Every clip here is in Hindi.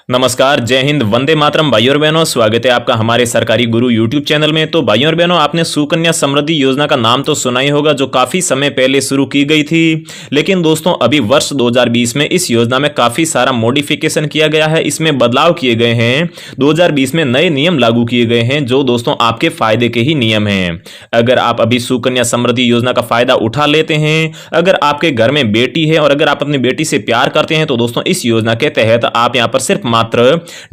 नमस्कार, जय हिंद, वंदे मातरम भाइयों और बहनों। स्वागत है आपका हमारे सरकारी गुरु यूट्यूब चैनल में। तो भाइयों और बहनों, आपने सुकन्या समृद्धि योजना का नाम तो सुना ही होगा, जो काफी समय पहले शुरू की गई थी। लेकिन दोस्तों, अभी वर्ष 2020 में इस योजना में काफी सारा मॉडिफिकेशन किया गया है, इसमें बदलाव किए गए हैं। 2020 में नए नियम लागू किए गए हैं, जो दोस्तों आपके फायदे के ही नियम हैं। अगर आप अभी सुकन्या समृद्धि योजना का फायदा उठा लेते हैं, अगर आपके घर में बेटी है और अगर आप अपनी बेटी से प्यार करते हैं, तो दोस्तों इस योजना के तहत आप यहां पर सिर्फ मात्र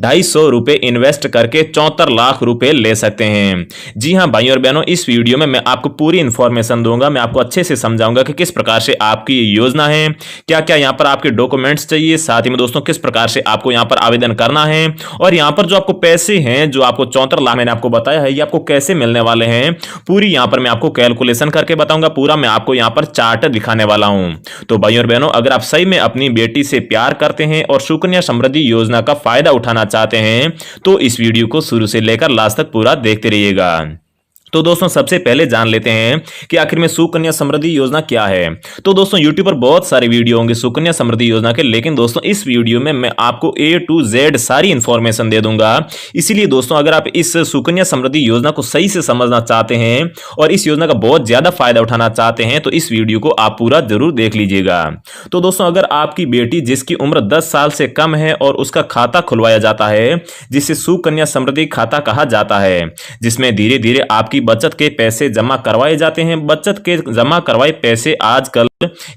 250 रुपए इन्वेस्ट करके 74 लाख रुपए ले सकते हैं। जी हां भाइयों और बहनों, इस वीडियो में मैं आपको पूरी इंफॉर्मेशन दूंगा। मैं आपको अच्छे से समझाऊंगा कि किस प्रकार से आपकी ये योजना है, क्या क्या यहां पर आपके डॉक्यूमेंट्स चाहिए, साथ ही में दोस्तों किस प्रकार से आपको यहां पर आवेदन करना है, और यहां पर जो आपको पैसे हैं, जो आपको 74 लाख मैंने आपको बताया है, ये आपको कैसे मिलने वाले हैं, पूरी यहां पर मैं आपको कैलकुलेशन करके बताऊंगा। पूरा मैं आपको यहां पर चार्ट दिखाने वाला हूं। तो भाइयों और बहनों, अगर आप सही में अपनी बेटी से प्यार करते हैं और सुकन्या समृद्धि योजना का फायदा उठाना चाहते हैं, तो इस वीडियो को शुरू से लेकर लास्ट तक पूरा देखते रहिएगा। तो दोस्तों, सबसे पहले जान लेते हैं कि आखिर में सुकन्या समृद्धि योजना क्या है। तो दोस्तों, यूट्यूब पर बहुत सारे वीडियो होंगे सुकन्या समृद्धि योजना के, लेकिन दोस्तों इस वीडियो में मैं आपको A to Z सारी इंफॉर्मेशन दे दूंगा। इसीलिए दोस्तों, अगर आप इस सुकन्या समृद्धि योजना को सही से समझना चाहते हैं और इस योजना का बहुत ज्यादा फायदा उठाना चाहते हैं, तो इस वीडियो को आप पूरा जरूर देख लीजिएगा। तो दोस्तों, अगर आपकी बेटी जिसकी उम्र 10 साल से कम है और उसका खाता खुलवाया जाता है, जिसे सुकन्या समृद्धि खाता कहा जाता है, जिसमें धीरे धीरे आपकी बचत के पैसे जमा करवाए जाते हैं। बचत के जमा करवाए पैसे आजकल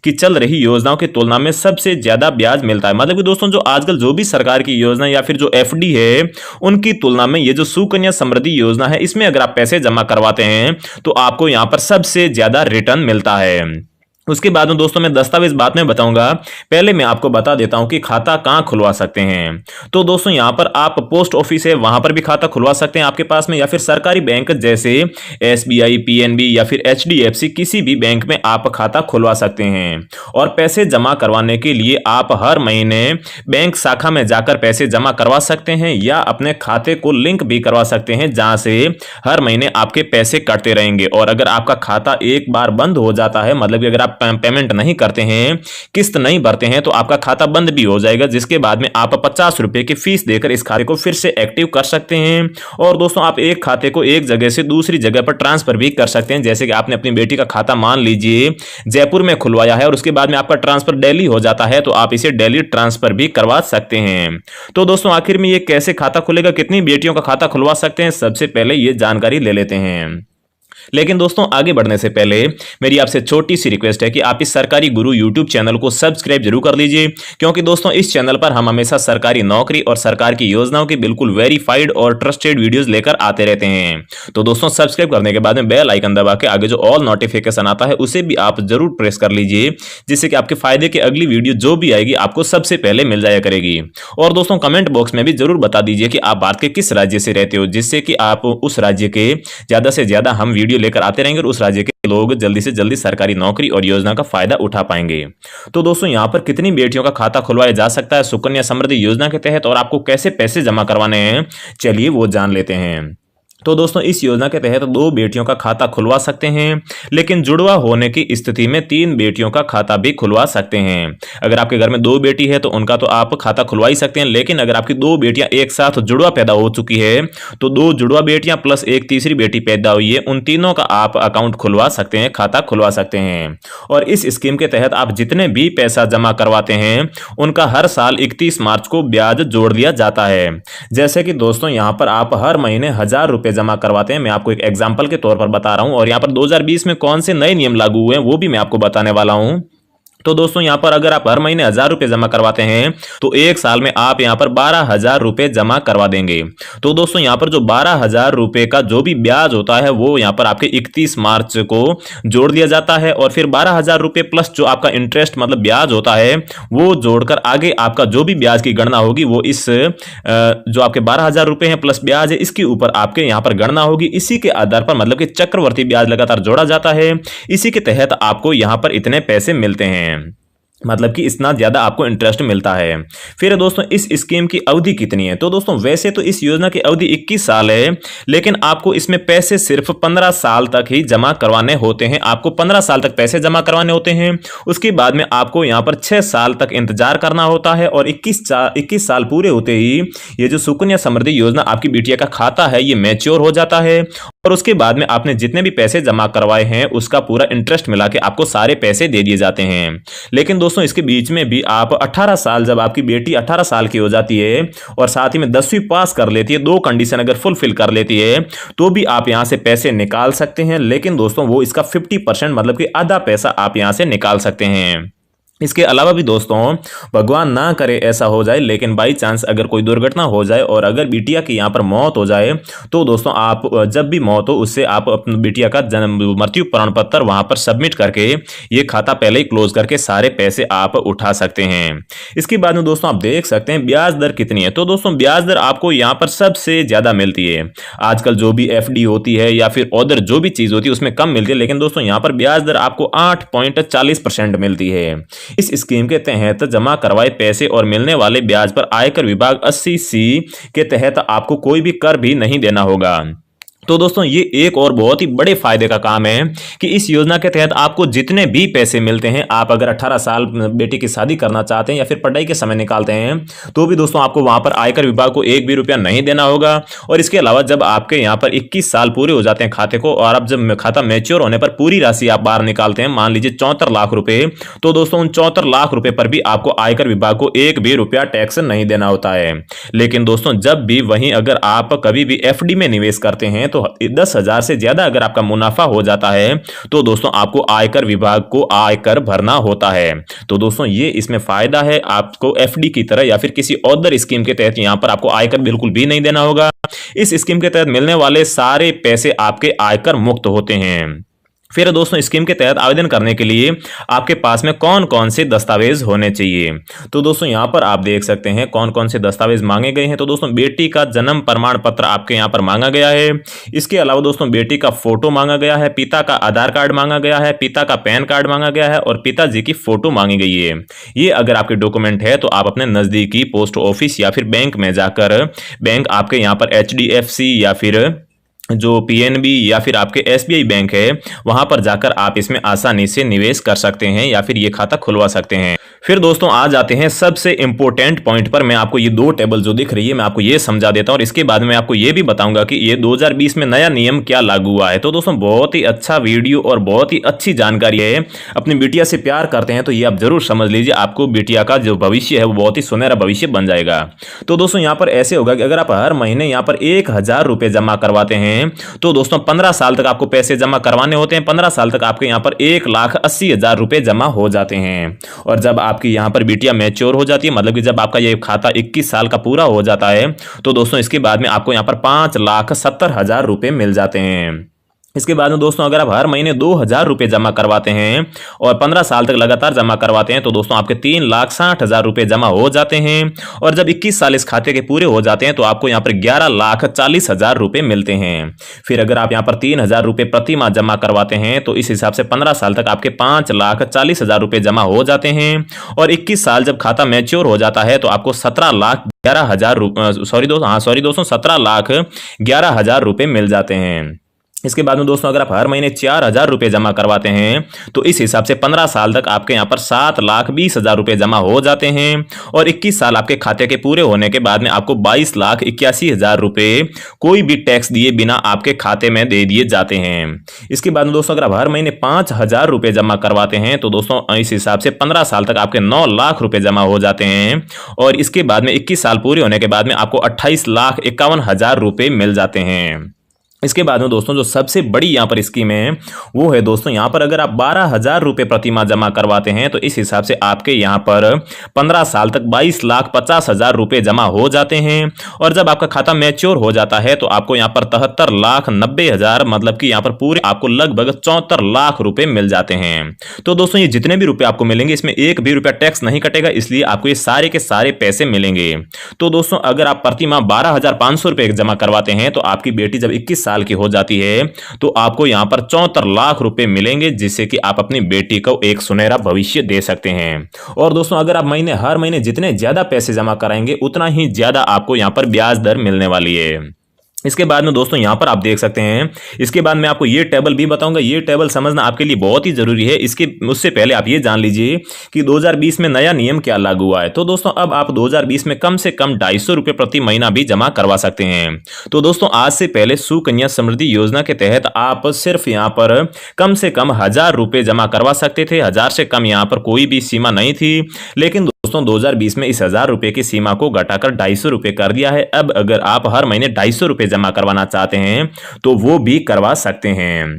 की चल रही योजनाओं की तुलना में सबसे ज्यादा ब्याज मिलता है। मतलब कि दोस्तों, जो आजकल जो भी सरकार की योजना या फिर जो FD है, उनकी तुलना में ये जो सुकन्या समृद्धि योजना है, इसमें अगर आप पैसे जमा करवाते हैं, तो आपको यहां पर सबसे ज्यादा रिटर्न मिलता है। उसके बाद में दोस्तों, मैं दस्तावेज बाद में बताऊंगा। पहले मैं आपको बता देता हूं कि खाता कहां खुलवा सकते हैं। तो दोस्तों, यहां पर आप पोस्ट ऑफिस है, वहां पर भी खाता खुलवा सकते हैं आपके पास में, या फिर सरकारी बैंक जैसे SBI, PNB या फिर HDFC, किसी भी बैंक में आप खाता खुलवा सकते हैं। और पैसे जमा करवाने के लिए आप हर महीने बैंक शाखा में जाकर पैसे जमा करवा सकते हैं, या अपने खाते को लिंक भी करवा सकते हैं, जहां से हर महीने आपके पैसे कटते रहेंगे। और अगर आपका खाता एक बार बंद हो जाता है, मतलब कि अगर आप पेमेंट नहीं करते हैं, किस्त नहीं भरते हैं, तो आपका खाता बंद भी हो जाएगा, जिसके बाद में आप 50 रुपए की फीस देकर इस खाते को फिर से एक्टिव कर सकते हैं। और दोस्तों, आप एक खाते को एक जगह से दूसरी जगह पर ट्रांसफर भी कर सकते हैं। जैसे कि आपने अपनी बेटी का खाता मान लीजिए जयपुर में खुलवाया है, और उसके बाद में आपका ट्रांसफर दिल्ली हो जाता है, तो आप इसे दिल्ली ट्रांसफर भी करवा सकते हैं। तो दोस्तों, आखिर में ये कैसे खाता खुलेगा, कितनी बेटियों का खाता खुलवा सकते हैं, सबसे पहले ये जानकारी ले लेते हैं। लेकिन दोस्तों, आगे बढ़ने से पहले मेरी आपसे छोटी सी रिक्वेस्ट है कि आप इस सरकारी गुरु यूट्यूब चैनल को सब्सक्राइब जरूर कर लीजिए, क्योंकि दोस्तों इस चैनल पर हम हमेशा सरकारी नौकरी और सरकार की योजनाओं की बिल्कुल वेरीफाइड और ट्रस्टेड वीडियोस लेकर आते रहते हैं। तो दोस्तों, सब्सक्राइब करने के बाद में बेल आइकन दबा के आगे जो ऑल नोटिफिकेशन आता है, उसे भी आप जरूर प्रेस कर लीजिए, जिससे कि आपके फायदे की अगली वीडियो जो भी आएगी आपको सबसे पहले मिल जाया करेगी। और दोस्तों, कमेंट बॉक्स में भी जरूर बता दीजिए कि आप भारत के किस राज्य से रहते हो, जिससे कि आप उस राज्य के ज्यादा से ज्यादा हम वीडियो लेकर आते रहेंगे और उस राज्य के लोग जल्दी से जल्दी सरकारी नौकरी और योजना का फायदा उठा पाएंगे। तो दोस्तों, यहां पर कितनी बेटियों का खाता खुलवाया जा सकता है सुकन्या समृद्धि योजना के तहत, और आपको कैसे पैसे जमा करवाने हैं, चलिए वो जान लेते हैं। तो दोस्तों, इस योजना के तहत 2 बेटियों का खाता खुलवा सकते हैं, लेकिन जुड़वा होने की स्थिति में 3 बेटियों का खाता भी खुलवा सकते हैं। अगर आपके घर में 2 बेटी है, तो उनका तो आप खाता खुलवा ही सकते हैं, लेकिन अगर आपकी 2 बेटियां एक साथ जुड़वा पैदा हो चुकी है, तो 2 जुड़वा बेटियां प्लस एक तीसरी बेटी पैदा हुई है, उन तीनों का आप अकाउंट खुलवा सकते हैं, खाता खुलवा सकते हैं। और इस स्कीम के तहत आप जितने भी पैसा जमा करवाते हैं, उनका हर साल 31 मार्च को ब्याज जोड़ दिया जाता है। जैसे कि दोस्तों, यहां पर आप हर महीने 1000 रुपए जमा करवाते हैं। मैं आपको एक एग्जांपल के तौर पर बता रहा हूं, और यहां पर 2020 में कौन से नए नियम लागू हुए हैं वो भी मैं आपको बताने वाला हूं। तो दोस्तों, यहां पर अगर आप हर महीने 1000 रुपए जमा करवाते हैं, तो एक साल में आप यहां पर 12,000 रुपए जमा करवा देंगे। तो दोस्तों, यहां पर जो 12,000 रुपए का जो भी ब्याज होता है, वो यहां पर आपके 31 मार्च को जोड़ दिया जाता है, और फिर 12,000 रुपए प्लस जो आपका इंटरेस्ट मतलब ब्याज होता है, वो जोड़कर आगे आपका जो भी ब्याज की गणना होगी, वो इस जो आपके 12,000 रुपए हैं प्लस ब्याज है, इसके ऊपर आपके यहां पर गणना होगी। इसी के आधार पर मतलब कि चक्रवर्ती ब्याज लगातार जोड़ा जाता है, इसी के तहत आपको यहां पर इतने पैसे मिलते हैं। मतलब कि इतना ज़्यादा आपको इंटरेस्ट मिलता है। फिर दोस्तों इस स्कीम की अवधि कितनी है? तो दोस्तों वैसे तो इस योजना की अवधि 21 साल है, लेकिन आपको इसमें पैसे सिर्फ 15 साल तक ही जमा करवाने होते हैं। आपको 15 साल तक पैसे जमा करवाने होते हैं। उसके बाद में आपको यहाँ पर 6 साल तक इंतजार करना होता है और 21 साल पूरे होते ही ये जो सुकन्या समृद्धि योजना आपकी बिटिया का खाता है ये मैच्योर हो जाता है और उसके बाद में आपने जितने भी पैसे जमा करवाए हैं उसका पूरा इंटरेस्ट मिला के आपको सारे पैसे दे दिए जाते हैं। लेकिन दोस्तों इसके बीच में भी आप 18 साल, जब आपकी बेटी 18 साल की हो जाती है और साथ ही में 10वीं पास कर लेती है, दो कंडीशन अगर फुलफिल कर लेती है तो भी आप यहां से पैसे निकाल सकते हैं। लेकिन दोस्तों वो इसका 50% मतलब कि आधा पैसा आप यहां से निकाल सकते हैं। इसके अलावा भी दोस्तों भगवान ना करे ऐसा हो जाए, लेकिन बाई चांस अगर कोई दुर्घटना हो जाए और अगर बिटिया की यहाँ पर मौत हो जाए तो दोस्तों आप जब भी मौत हो उससे आप अपनी बिटिया का जन्म मृत्यु प्रमाण पत्र वहां पर सबमिट करके ये खाता पहले ही क्लोज करके सारे पैसे आप उठा सकते हैं। इसके बाद में दोस्तों आप देख सकते हैं ब्याज दर कितनी है। तो दोस्तों ब्याज दर आपको यहाँ पर सबसे ज्यादा मिलती है। आजकल जो भी FD होती है या फिर अदर जो भी चीज होती है उसमें कम मिलती है, लेकिन दोस्तों यहाँ पर ब्याज दर आपको 8.40% मिलती है। इस स्कीम के तहत जमा करवाए पैसे और मिलने वाले ब्याज पर आयकर विभाग 80C के तहत आपको कोई भी कर भी नहीं देना होगा। तो दोस्तों ये एक और बहुत ही बड़े फायदे का काम है कि इस योजना के तहत आपको जितने भी पैसे मिलते हैं, आप अगर 18 साल बेटी की शादी करना चाहते हैं या फिर पढ़ाई के समय निकालते हैं तो भी दोस्तों आपको वहां पर आयकर विभाग को एक भी रुपया नहीं देना होगा। और इसके अलावा जब आपके यहाँ पर 21 साल पूरे हो जाते हैं खाते को और अब जब खाता मैच्योर होने पर पूरी राशि आप बाहर निकालते हैं, मान लीजिए 74 लाख रुपए, तो दोस्तों उन 74 लाख रुपए पर भी आपको आयकर विभाग को एक भी रुपया टैक्स नहीं देना होता है। लेकिन दोस्तों जब भी वहीं अगर आप कभी भी FD में निवेश करते हैं तो 10,000 से ज्यादा अगर आपका मुनाफा हो जाता है तो दोस्तों आपको आयकर विभाग को आयकर भरना होता है। तो दोस्तों ये इसमें फायदा है, आपको FD की तरह या फिर किसी और स्कीम के तहत यहां पर आपको आयकर बिल्कुल भी नहीं देना होगा। इस स्कीम के तहत मिलने वाले सारे पैसे आपके आयकर मुक्त होते हैं। फिर दोस्तों स्कीम के तहत आवेदन करने के लिए आपके पास में कौन कौन से दस्तावेज होने चाहिए? तो दोस्तों यहाँ पर आप देख सकते हैं कौन कौन से दस्तावेज मांगे गए हैं। तो दोस्तों बेटी का जन्म प्रमाण पत्र आपके यहाँ पर मांगा गया है। इसके अलावा दोस्तों बेटी का फोटो मांगा गया है, पिता का आधार कार्ड मांगा गया है, पिता का पैन कार्ड मांगा गया है और पिताजी की फोटो मांगी गई है। ये अगर आपके डॉक्यूमेंट है तो आप अपने नजदीकी पोस्ट ऑफिस या फिर बैंक में जाकर, बैंक आपके यहाँ पर HDFC या फिर जो PNB या फिर आपके SBI बैंक है वहां पर जाकर आप इसमें आसानी से निवेश कर सकते हैं या फिर ये खाता खुलवा सकते हैं। फिर दोस्तों आ जाते हैं सबसे इंपॉर्टेंट पॉइंट पर। मैं आपको ये दो टेबल जो दिख रही है मैं आपको ये समझा देता हूं और इसके बाद में आपको ये भी बताऊंगा कि ये 2020 में नया नियम क्या लागू हुआ है। तो दोस्तों बहुत ही अच्छा वीडियो और बहुत ही अच्छी जानकारी है। अपनी बिटिया से प्यार करते हैं तो ये आप जरूर समझ लीजिए, आपको बिटिया का जो भविष्य है वो बहुत ही सुनहरा भविष्य बन जाएगा। तो दोस्तों यहाँ पर ऐसे होगा कि अगर आप हर महीने यहाँ पर 1,000 रुपए जमा करवाते हैं तो दोस्तों 15 साल तक आपको पैसे जमा करवाने होते हैं। 15 साल तक आपके यहाँ पर 1,80,000 रुपए जमा हो जाते हैं। और जब आपकी यहाँ पर बिटिया मैच्योर हो जाती है, मतलब कि जब आपका ये खाता 21 साल का पूरा हो जाता है तो दोस्तों इसके बाद में आपको यहाँ पर 5,70,000 रुपए मिल जाते हैं। इसके बाद में दोस्तों अगर आप हर महीने 2,000 रुपए जमा करवाते हैं और 15 साल तक लगातार जमा करवाते हैं तो दोस्तों आपके 3,60,000 रुपए जमा हो जाते हैं। और जब 21 साल इस खाते के पूरे हो जाते हैं तो आपको यहाँ पर 11,40,000 रुपए मिलते हैं। फिर अगर आप यहाँ पर 3,000 रुपए प्रति माह जमा करवाते हैं तो इस हिसाब से 15 साल तक आपके 5,40,000 रुपए जमा हो जाते हैं। और 21 साल जब खाता मैच्योर हो जाता है तो आपको 17,11,000 रुपए मिल जाते हैं। इसके बाद में दोस्तों अगर आप हर महीने 4,000 रुपए जमा करवाते हैं तो इस हिसाब से 15 साल तक आपके यहाँ पर 7,20,000 रुपए जमा हो जाते हैं। और 21 साल आपके खाते के पूरे होने के बाद में आपको 22,81,000 रुपए कोई भी टैक्स दिए बिना आपके खाते में दे दिए जाते हैं। इसके बाद में दोस्तों अगर आप हर महीने 5,000 रुपए जमा करवाते हैं तो दोस्तों इस हिसाब से 15 साल तक आपके 9 लाख रुपए जमा हो जाते हैं। और इसके बाद में 21 साल पूरे होने के बाद में आपको 28,51,000 रुपए मिल जाते हैं। इसके बाद में दोस्तों जो सबसे बड़ी यहाँ पर स्कीम है वो है दोस्तों यहाँ पर अगर आप 12,000 रुपए प्रति माह जमा करवाते हैं तो इस हिसाब से आपके यहाँ पर 15 साल तक 22,50,000 रुपए जमा हो जाते हैं। और जब आपका खाता मैच्योर हो जाता है तो आपको यहाँ पर 73,90,000 मतलब कि यहाँ पर पूरे आपको लगभग 74 लाख रुपए मिल जाते हैं। तो दोस्तों ये जितने भी रुपए आपको मिलेंगे इसमें एक भी रुपया टैक्स नहीं कटेगा, इसलिए आपको ये सारे के सारे पैसे मिलेंगे। तो दोस्तों अगर आप प्रति माह 12,500 रुपए जमा करवाते हैं तो आपकी बेटी जब 21 साल की हो जाती है तो आपको यहाँ पर 74 लाख रुपए मिलेंगे, जिससे कि आप अपनी बेटी को एक सुनहरा भविष्य दे सकते हैं। और दोस्तों अगर आप हर महीने जितने ज्यादा पैसे जमा कराएंगे उतना ही ज्यादा आपको यहाँ पर ब्याज दर मिलने वाली है। इसके बाद में दोस्तों यहां पर आप देख सकते हैं, इसके बाद मैं आपको ये टेबल भी बताऊंगा। ये टेबल समझना आपके लिए बहुत ही जरूरी है। इसके उससे पहले आप ये जान लीजिए कि 2020 में नया नियम क्या लागू हुआ है। तो दोस्तों अब आप 2020 में कम से कम 250 रुपए प्रति महीना भी जमा करवा सकते हैं। तो दोस्तों आज से पहले सुकन्या समृद्धि योजना के तहत आप सिर्फ यहाँ पर कम से कम 1000 रुपए जमा करवा सकते थे। 1000 से कम यहाँ पर कोई भी सीमा नहीं थी। लेकिन दोस्तों 2020 में इस 1000 रुपए की सीमा को घटाकर 250 रुपए कर दिया है। अब अगर आप हर महीने 250 रुपए जमा करवाना चाहते हैं तो वो भी करवा सकते हैं।